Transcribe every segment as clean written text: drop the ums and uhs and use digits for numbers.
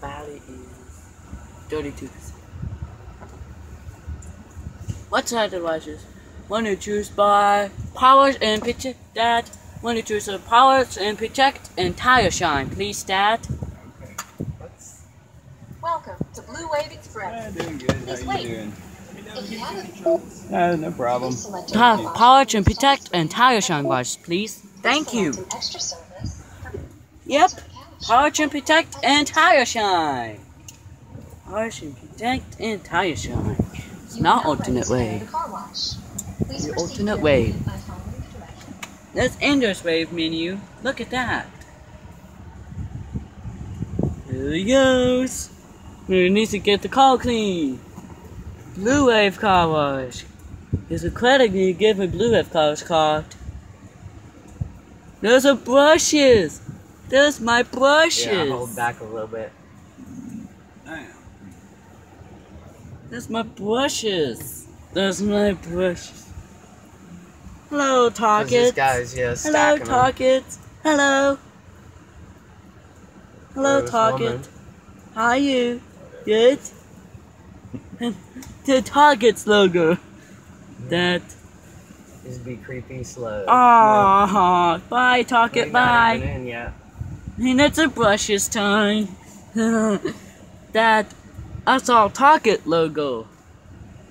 value is 32%. What side of the washes? Want to choose by powers and protect that. Want to choose the powers and protect and tire shine, please, Dad. Okay. Welcome to Blue Wave Express. Doing good. How Please you wait. doing? If you haven't, No problem. please select your Powers and protect and tire shine washes, please. Thank you. Select an extra service. Yep. Select couch. Powers and protect and tire shine. Powers and protect and tire shine. It's You are not now alternate ready to way. enter the car wash. Please The proceed alternate carefully way. by following the directions. That's Ender's Wave menu. Look at that. There he goes. We need to get the car clean. Blue Wave car wash. There's a credit you give me Blue Wave car wash card. There's a brushes. There's my brushes. Yeah, hold back a little bit. There's my brushes. There's my brushes. Hello, Target. This guy's, yeah, Hello, stacking them. Target. Hello. Hello, Gross Target. woman. How are you? Good? The Target's logo. That. Just be creepy slow. Ah, bye, We're Target. not even Bye. in yet. And it's a brushes time. That. I saw Target logo.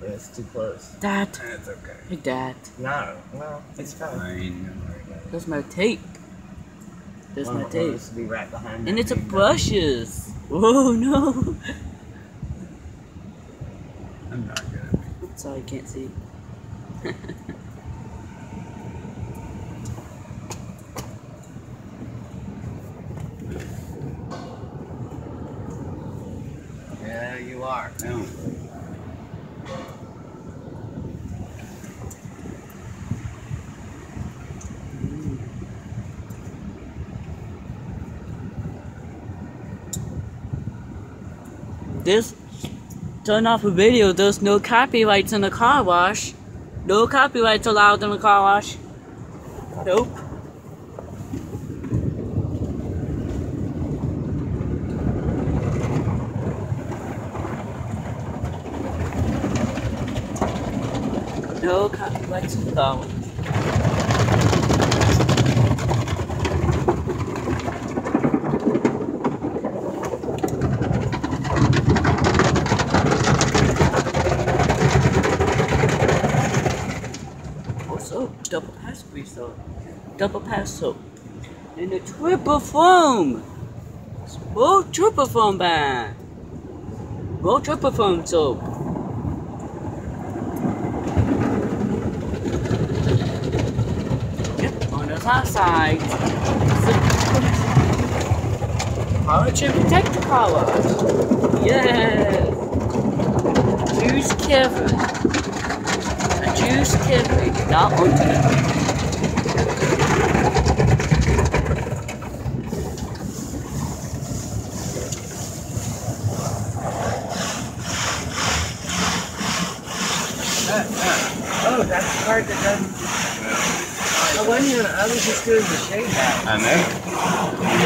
Yeah, it's too close. That. That's okay. Hey, Dad. No, well, it's fine. Fine. There's my tape. There's my One tape. wants to be right behind And that it's a big brushes. Oh no. I'm not good at it. Sorry, I can't see. button. Yeah, you are. No. This turn off a video. There's no copyrights in the car wash. No copyrights allowed in the car wash. Nope. No copyrights in the car wash. Also, double pass grease soap. Double pass soap. And a triple foam. Oh, triple foam bag. Oh, triple foam soap. Yep, on the other side. Power should protect the car wash. Yes. Use carefully. Choose carefully, not alternately. Oh, that's the part that doesn't. I wasn't even, I was just doing the shade back. I know.